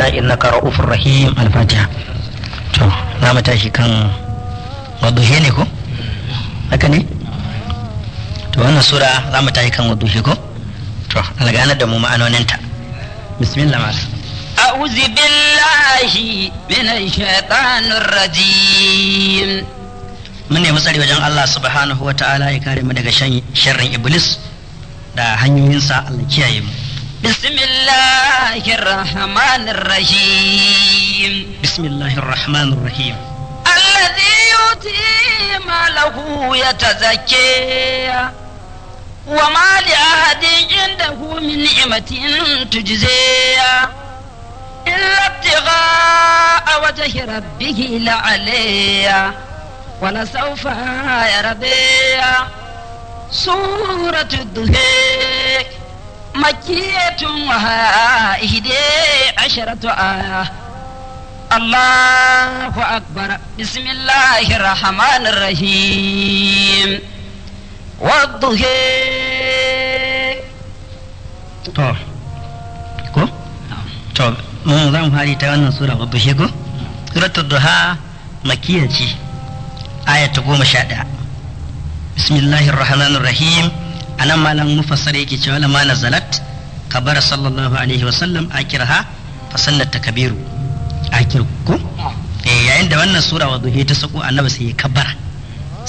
rabbana innaka ra'ufur rahim. Al-Fatiha. To za mu tashi kan wadduhi ne ko haka ne? To wannan sura za mu tashi kan wadduhi ko? To algana da mu ma'anoninta. Bismillah malam. أعوذ بالله من الشيطان الرجيم. Mun nemi tsari wajen Allah subhanahu wa ta'ala ya kare mu daga sharrin iblis da hanyoyinsa. Allah kiyaye mu. بسم الله الرحمن الرحيم. Bismillahir rahmanir rahim. الذي يؤتي ماله يتزكي وما لأحد عنده من نعمة تجزي إلا ابتغاء وجه ربه الأعلى ولسوف يرضي. سورة الضحى مكية وها 11 آية. الله أكبر. بسم الله الرحمن الرحيم. والضحى. To mun za mu fari ta wannan sura wadda shi ko? Suratul Duha makiyya ce, aya ta 11. Bismillahir Rahmanir Rahim. Anan malam mufassir yake cewa lamma nazalat kabara sallallahu alaihi wasallam akiraha fa sannat takbiru. Akir ko? Yayin da wannan sura wadda ta sako annabi sai ya kabbara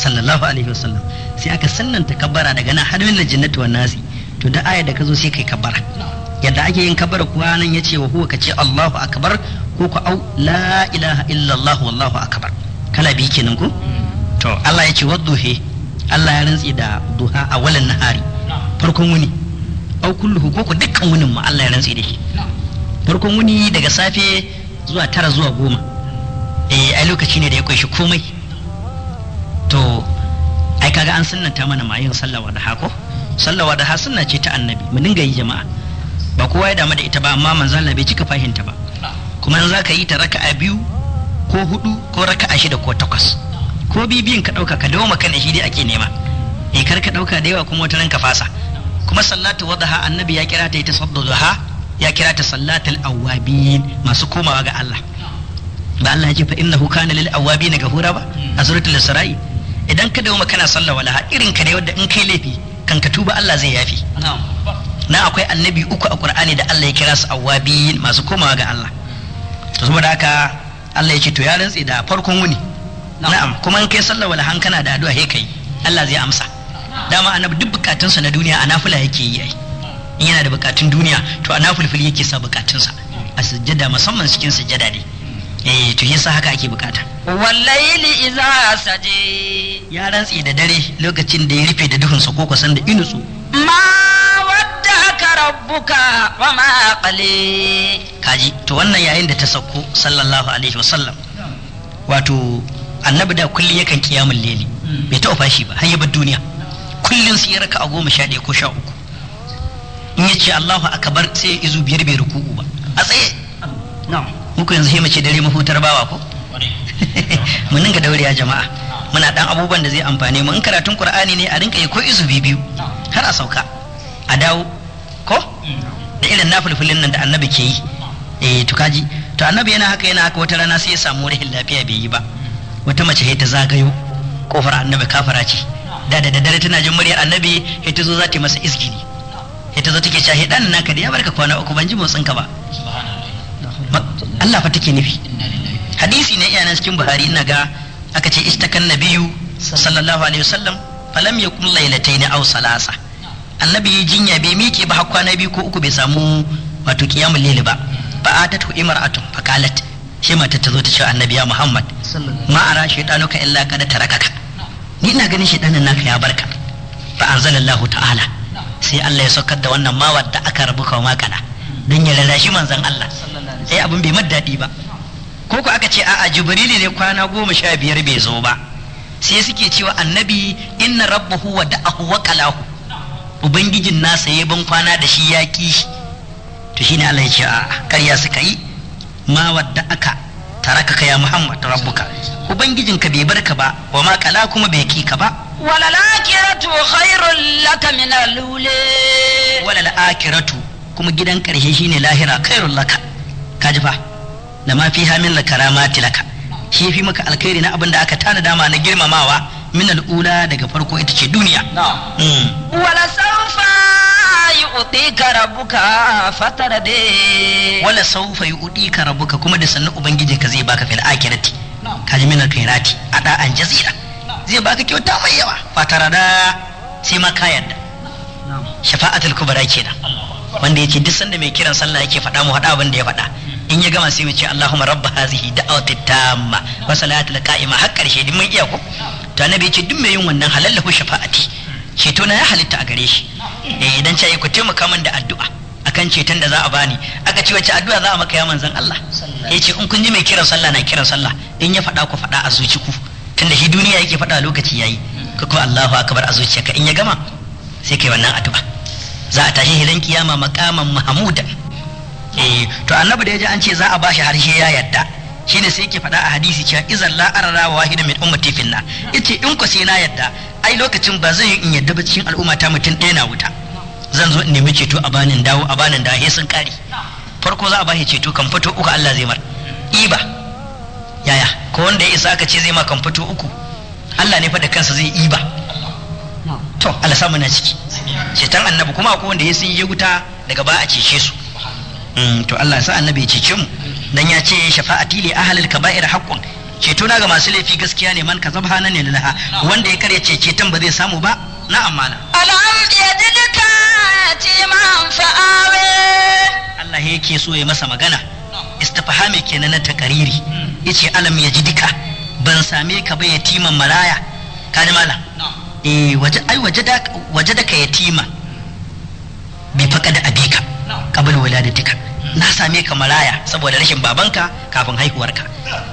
sallallahu alaihi wasallam. Sai aka sannanta kabbara daga nan har min jannati wan nasi. To da aya da ka zo sai kai kabbara. Yadda ake yin kabbara kuwa nan ya ce wa huwa ka ce Allahu akbar ko ku au la ilaha illallah wallahu akbar, kala biyu kenan ko? To Allah ya ce wadduhi, Allah ya rantsi da duha a walan nahari, farkon wuni, au kulluhu ko ku dukkan wunin ma Allah ya rantsi da shi. Farkon wuni daga safe zuwa 9 zuwa 10, ai lokaci ne da ya kunshi komai. To ai kaga an sunnanta mana ma yin sallah wadaha ko? Sallah wadaha sunna ce ta annabi, mu dinga yi jama'a. Ba kowa ya damu da ita ba, amma manzo Allah bai cika fahimta ba. Kuma in zaka yi ta raka'a 2 ko 4 ko raka'a 6 ko 8 ko bibiyin ka dauka ka dawo maka da shi dai ake nema. Kar ka dauka da yawa kuma wata ranka fasa. Kuma sallatu wadaha annabi ya kira ta ita sadduha, ya kira ta sallatul awwabin, masu komawa ga Allah. Ba Allah ya ce fa innahu kana lil awwabin ghafura ba a suratul Isra'i. Idan ka dawo maka kana sallah walaha irin ka ne wanda in kai laifi kan ka tuba Allah zai yafi. Na akwai annabi 3 a Qur'ani da Allah ya kira su awwabin, masu komawa ga Allah. To saboda haka Allah ya ce to ya rantsi da farkon wuni. Na'am, kuma in kai sallah wala hankana da addu'a he kai, Allah zai amsa. Dama annabi duk bukatunsa na duniya a nafila yake yi ai. In yana da bukatun duniya to a nafilfili yake sa bukatunsa. A sujjada, musamman cikin sujjada ne. To yasa haka ake bukata. Wallaili idza saje. Ya rantsi da dare lokacin da ya rufe da duhunsa ko kusan da inutsu. Rabbuka wa ma qali. Kaji to wannan yayin da ta sauko sallallahu alaihi wasallam, wato annabi da kullum yakan kiyamul layli, bai taɓa fashi ba har ya bar duniya. Kullum sai ya raka a 11 ko 13. In yace Allahu akbar sai ya izu 5 bai ruku'u ba a tsaye. Na'am, muku yanzu sai mace dare mahutar bawa ko? Mun dinga dauriya jama'a, muna dan abubuwan da zai amfane mu. In karatun Qur'ani ne a rinka yi ko izu 2 har a sauka a dawo ko da irin nafilfilin nan da annabi ke yi. To kaji to annabi yana haka wata rana sai ya samu rahin lafiya bai yi ba. Wata mace ta zagayo kofar annabi, kafara ce, da dare tana jin muryar annabi, ta zo za ta yi masa izgili, ta zo take cewa dan naka da ya barka kwana 3 ban ji motsin ka ba. Allah fa take nufi. Hadisi ne iya nan cikin Buhari ina ga aka ce istakan nabiyyu sallallahu alaihi wasallam falam yakun laylatayn aw salasa. Annabi ya jinya bai miƙe ba har kwana 2 ko 3 bai samu wato qiyamul layl ba. Fa atatu imra'atun fa qalat, shi mata ta zo ta ce annabi ya Muhammad ma ara shaytanuka illa qad tarakaka, ni ina ganin shaytanin naka ya barka. Fa anzalallahu ta'ala, sai Allah ya saukar da wannan ma wadda aka rabuka ma kana dan ya lalashi manzon Allah. Sai abin bai maddadi ba. Ko aka ce a'a Jibrilu ne kwana 15 bai zo ba. Sai suke cewa annabi inna rabbahu wada'ahu wa qalahu, ubangijin nasa ya ban kwana da shi ya ki shi. To shine Allah ya ce a ƙarya suka yi, ma wadda aka tarakaka ya Muhammad rabbuka, ubangijinka bai barka ba, wa ma kala kuma bai ki ka ba. Wala al-akhiratu khairul laka min al-ula. Wala al-akhiratu kuma gidan ƙarshe shine lahira khairul laka, kaji fa da ma fiha min karamati laka shi fi maka alkhairi na abin da aka tana dama na girmamawa min al'ula daga farko ita ce duniya wala saufa yu'tika rabbuka fatarde wala saufa yu'tika rabbuka kuma da sannan ubangiji ka zai baka fil akhirati kaji min alkhairati ada an jazira zai baka kyauta mai yawa fatarada sai ma ka yarda shafa'atul kubra kenan wanda yace duk sanda mai kiran sallah yake faɗa mu faɗa abin da ya faɗa in ya gama sai mu ce Allahumma rabb hazihi da'awati tamma wa salatul qa'ima har karshe din mun iya ko to annabi yace duk mai yin wannan halallahu shafa'ati ceto na ya halitta a gare shi idan ce ku taimaka min da addu'a akan ceton da za a bani aka ce wace addu'a za a maka ya manzon Allah yace in kun ji mai kiran sallah na kiran sallah in ya faɗa ku faɗa a zuci ku tunda shi duniya yake faɗa lokaci yayi ko kuma Allahu akbar a zuciyarka in ya gama sai kai wannan addu'a za a tashi hidan kiyama maqaman mahmudan to annabi da yaji an ce za a bashi harshe ya yadda shine sai yake faɗa a hadisi cewa izan la arara wahida min ummati finna yace in ko sai na yadda ai lokacin ba zai in yadda ba cikin al'umma ta mutum ɗaya na wuta zan zo in nemi ceto a banin dawo he sun kare farko za a bashi ceto kan fito uku Allah zai mar iba yaya ko wanda ya isa aka ce zai ma kan fito uku Allah ne fa da kansa zai iba to Allah samu na ciki ceton annabi kuma akwai wanda ya sun yi wuta daga ba a cece su to Allah sa annabi ya cece mu dan ya ce shafa'ati li ahlil kaba'ir haqqun ceto na ga masu laifi gaskiya ne man kazaba ne laha wanda ya karya ceton ba zai samu ba na amana alam yajidka yatiman fa'awe Allah yake so ya masa magana istifhami kenan na takariri yace alam yajidka ban same ka ba yatiman maraya kaji mala wajadaka yatima bi faqad abika qabla waladatika na same ka maraya saboda rashin babanka kafin haihuwarka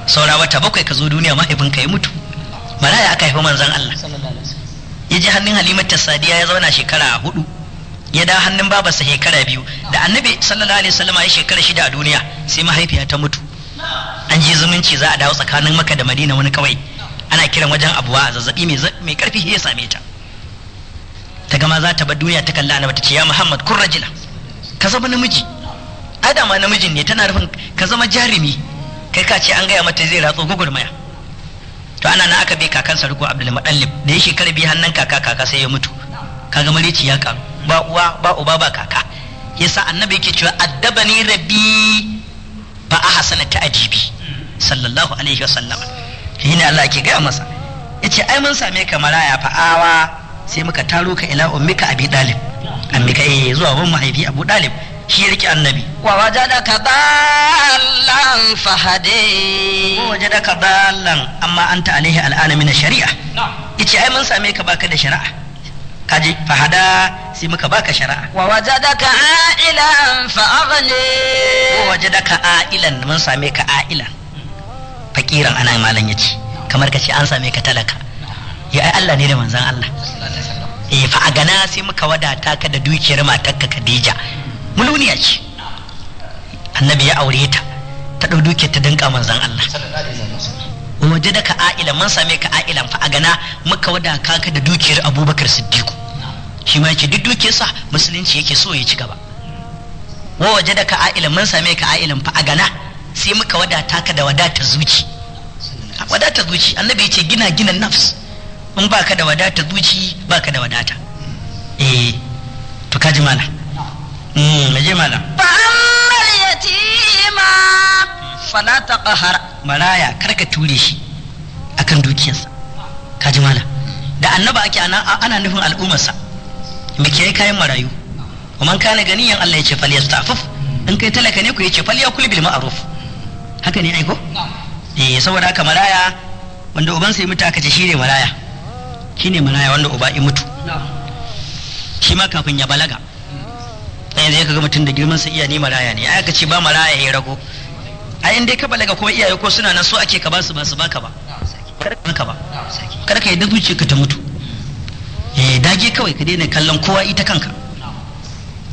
saura wata 7 ka zo duniya mahaifinka ya mutu maraya aka haifi manzon Allah ya ji hannun Halimatu Sadiya ya zauna shekara 4 ya da hannun babarsa shekara 2 da annabi sallallahu alaihi wasallam ya shekara 6 a duniya sai mahaifiya ta mutu an ji zumunci za a dawo tsakanin Makka da Madina wani kawai ana kiran wajen abuwa a zazzabi mai karfi ya same ta ta gama za ta bar duniya ta kalla annabi ta ce ya Muhammad kun rajila ka zama namiji adama namijin ne tana rufin ka zama jarumi kai ka ce an gaya mata zai ratso gugurmaya to ana na aka bai kakansa riko Abdul Muttalib da ya shekara 2 hannun kaka sai ya mutu kaga marici ya karu ba uwa ba uba ba kaka yasa annabi yake cewa addabani rabbi fa ahsana ta'dibi sallallahu alaihi wasallam shine Allah yake gaya masa yace ai mun same ka maraya fa'awa sai muka taro ka ila ummika abi dalib ammika zuwa wan mahaifi Abu Dalib shi rike annabi wa wajadaka dallan fahade wa wajadaka dallan amma anta alaihi al'ana min shari'a yace ai mun same ka baka da shari'a kaji fahada sai muka baka shari'a wa wajadaka ailan fa aghni wa wajadaka ailan mun same ka ailan fakiran ana malan yace kamar kace an same ka talaka ya ai Allah ne da manzon Allah fa agana sai muka wadata ka da dukiyar matarka Khadija muluniya ce annabi ya aure ta ta dau dukiyar ta danka manzon Allah waje da ka a'ilan man same ka a'ilan fa agana muka wadaka ka da dukiyar Abubakar Siddiq shi ma yake duk dukiyarsa musulunci yake so ya ci gaba waje da ka a'ilan man same ka a'ilan fa agana sai muka wadata ka da wadatar zuci annabi yace gina nafs in baka da wadata zuci baka da wadata to kaji mala maje mala fa ammal yatima fala taqhar maraya karka ture shi akan dukiyarsa kaji mala da annaba ake ana nufin al'ummarsa me ke kayan marayu kuma kana ganiyan Allah ya ce fal yastafif in kai talaka ne ku yace fal yakul bil ma'ruf haka ne aiko saboda haka maraya wanda uban sai mutu aka ce shine maraya wanda uba ya mutu shi ma kafin ya balaga yanzu ya kaga mutum da girman sa iya ni maraya ne ai aka ce ba maraya ya rago ai in dai ka balaga kuma iyaye ko suna nan so ake ka ba su baka ba kar ka yadda zuciyarka ta mutu dage kawai ka daina kallon kowa ita kanka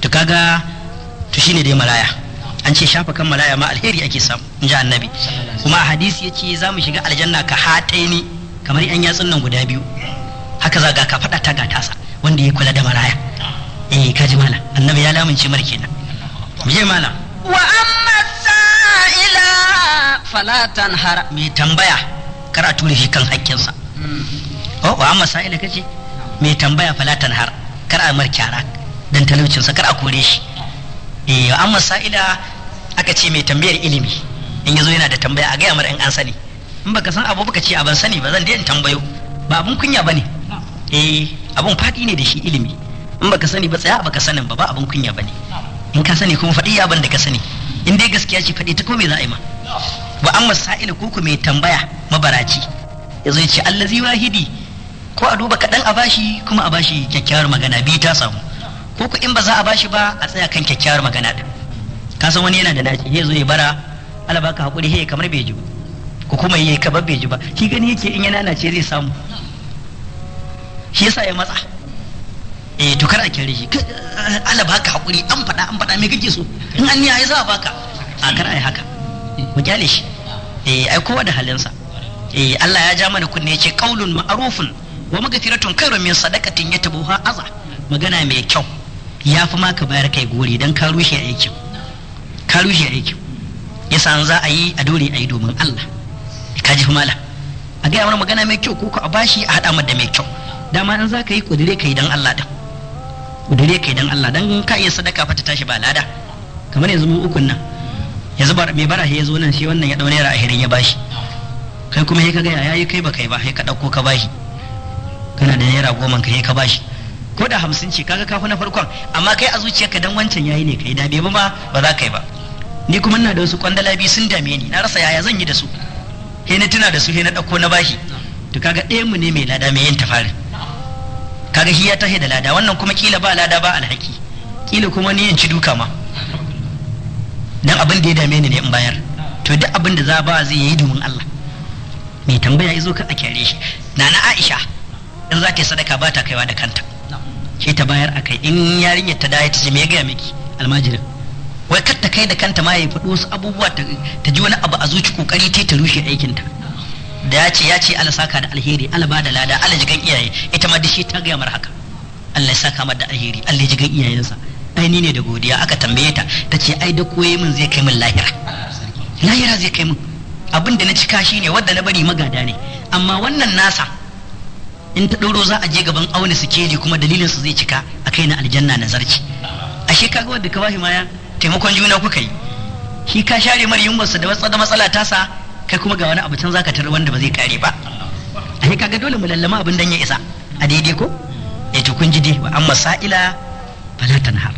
to kaga to shine dai maraya an ce shafa kan maraya ma alheri ake samu in ji annabi kuma a hadisi yace za mu shiga aljanna ka hataini kamar yan yatsun nan guda biyu haka za ga ka faɗa ta ga tasa wanda ya kula da maraya kaji mala annabi ya lamunce mar kenan mu je mala wa amma فلا تنهر mai tambaya kar a ture shi kan haƙƙinsa. Wa amma sa'ila kace mai tambaya falatan har kar a markyara dan talaucinsa kar a kore shi. Wa amma sa'ila aka ce mai tambayar ilimi in yazo yana da tambaya a gaya mar in an sani, in baka san abu baka ce a ban sani ba zan dai in tambayo, ba abun kunya bane. Abun faɗi ne da shi ilimi, in baka sani ba tsaya baka sanin ba abun kunya bane. In ka sani kuma faɗi abin da ka sani, in dai gaskiya ce faɗi ta ko me za a yi ma. Wa amma sa'ila ko mai tambaya mabaraci yazo ya ce allazi wahidi, ko a duba kaɗan a bashi kuma a bashi kyakkyawar magana biyu ta samu, ko ku in ba za a bashi ba a tsaya kan kyakkyawar magana din. Ka san wani yana da naci ya zo ya bara ala baka hakuri he kamar bai ji ba, ko kuma yayi kamar bai ji ba, shi gani yake in yana nace zai samu, shi yasa ya matsa. To kar a kyare shi ala baka hakuri an faɗa me kake so, in an yi za a baka, a kar ai haka mu kyale shi. Ai kowa da halinsa. Allah ya ja mana kunne yace qaulun ma'rufun wa magfiratun khairun min sadaqatin yatabuha aza. Magana mai kyau ya fi ma ka bayar kai gori dan ka rushe aikin, yasa an za a yi a dore a yi domin Allah. Ka ji mala a gaya mana magana mai kyau ko a bashi a haɗa da mai kyau. Dama in za ka yi kudure kai dan Allah dan ka iya sadaka fa ta tashi ba lada. Kamar yanzu mu ukun nan, yanzu mai bara ya zo nan shi wannan ya dau naira 20 ya bashi, kai kuma sai ka ga yayi kai ba kai ba sai ka dauko ka bashi, kana da naira 10 ka sai ka bashi, ko da 50 ce kaga kafi na farkon, amma kai a zuciyarka dan wancan yayi ne kai da bai ba za ka yi ba. Ni kuma ina da wasu kwandala biyu sun dame ni, na rasa yaya zan yi da su, sai na tuna da su sai na dauko na bashi. To kaga ɗayan mu ne mai lada mai yin tafarin, kaga shi ya tahe da lada, wannan kuma kila ba lada ba alhaki, kila kuma ni in ci duka ma dan abin da ya dame ni ne in bayar. To duk abin da za ba zai yi domin Allah. Mai tambaya yazo ka a kyare shi. Nana Aisha in za ka yi sadaka ba ta kaiwa da kanta, sai ta bayar akai. In yarinyar ta dai ta ce me ya gaya miki almajirin, wai kar ta kai da kanta ma ya faɗo wasu abubuwa ta ji wani abu a zuci kokari ta rushe aikinta. Da ya ce Allah saka da alheri, Allah ba da lada, Allah jigan iyaye, ita ma dashi ta gaya mar haka, Allah ya saka mar da alheri, Allah ya jigan iyayensa. Ai ni ne da godiya. Aka tambaye ta ce ai da koye min zai kai min lahira zai kai min, abin da na cika shi ne wadda na bari magada ne, amma wannan nasa in ta ɗauro za a je gaban auna sikeli kuma dalilin su zai cika a kai na aljanna na zarci. Ashe kaga wadda ka bashi ma ya taimakon juna kuka yi, shi ka share mar yunwarsa da matsala tasa, kai kuma ga wani abu can zaka tarar wanda ba zai kare ba. Ashe kaga dole mu lallama abin dan ya isa a daidai ko. To kun ji dai wa amma sa'ila fala tanhar,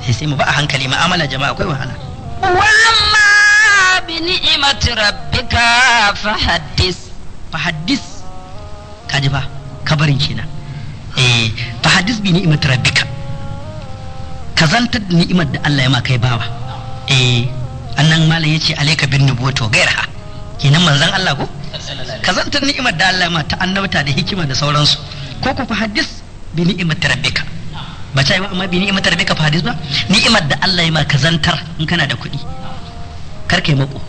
sai mu ba a hankali, ma'amala jama'a akwai wahala. Wa amma bi ni'mati rabbika fahaddis kaji ba kabarin kenan. Fahaddis bi ni'mati rabbika, ka zantar da ni'imar da Allah ya ma kai bawa. Annan malam yace alayka bin nubuwati gairaha, kenan manzon Allah ko ka zantar ni'imar da Allah ya ma ta annabta da hikima da sauransu, ko ku fahaddis bi ni'mati rabbika, ba ta yi ba amma bi ni'imar rabbika fa hadis ba, ni'imar da Allah ya ma ka zantar. In kana da kuɗi kar kai mako,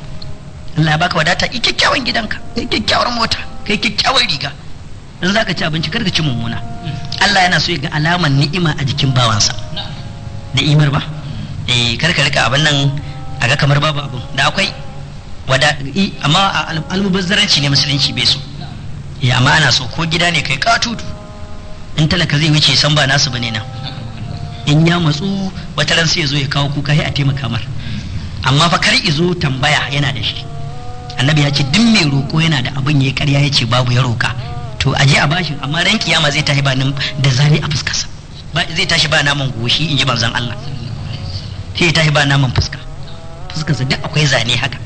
Allah ya baka wadata, yi kyakkyawan gidanka, kai kyakkyawar mota, kai kyakkyawar riga, in zaka ci abinci kar ka ci mummuna. Allah yana so ya ga alaman ni'ima a jikin bawansa, ni'imar ba kar ka rika abin nan a ga kamar babu abin da akwai amma almubazzaranci ne musulunci bai so. Amma ana so ko gida ne kai katutu, in talaka zai wuce san ba nasu bane nan, in ya matsu wata ran sai ya zo ya kawo kuka sai a taimaka mar, amma fa kar izo tambaya yana da shi. Annabi ya ce duk mai roko yana da abin yayi ƙarya ya ce babu ya roka, to a je a bashi, amma ran kiyama zai tashi ba nan da zani a fuskarsa, zai tashi ba naman goshi in ji manzon Allah, sai ya tashi ba naman fuskarsa duk akwai zane haka,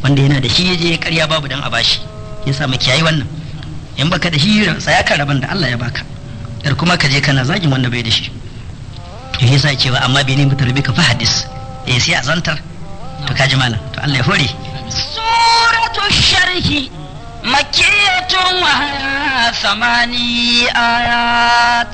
wanda yana da shi ya je ya ƙarya babu dan a bashi. Yasa mu kiyayi wannan, in baka da shi tsaya kan rabon da Allah ya baka, yar kuma ka je kana zagin wanda bai da shi. Yasa cewa amma bai nemi tarbi ka fa hadis, sai a zantar. To kaji malam, to Allah ya hore. Suratu sharhi makkiyatun wa 8 ayat.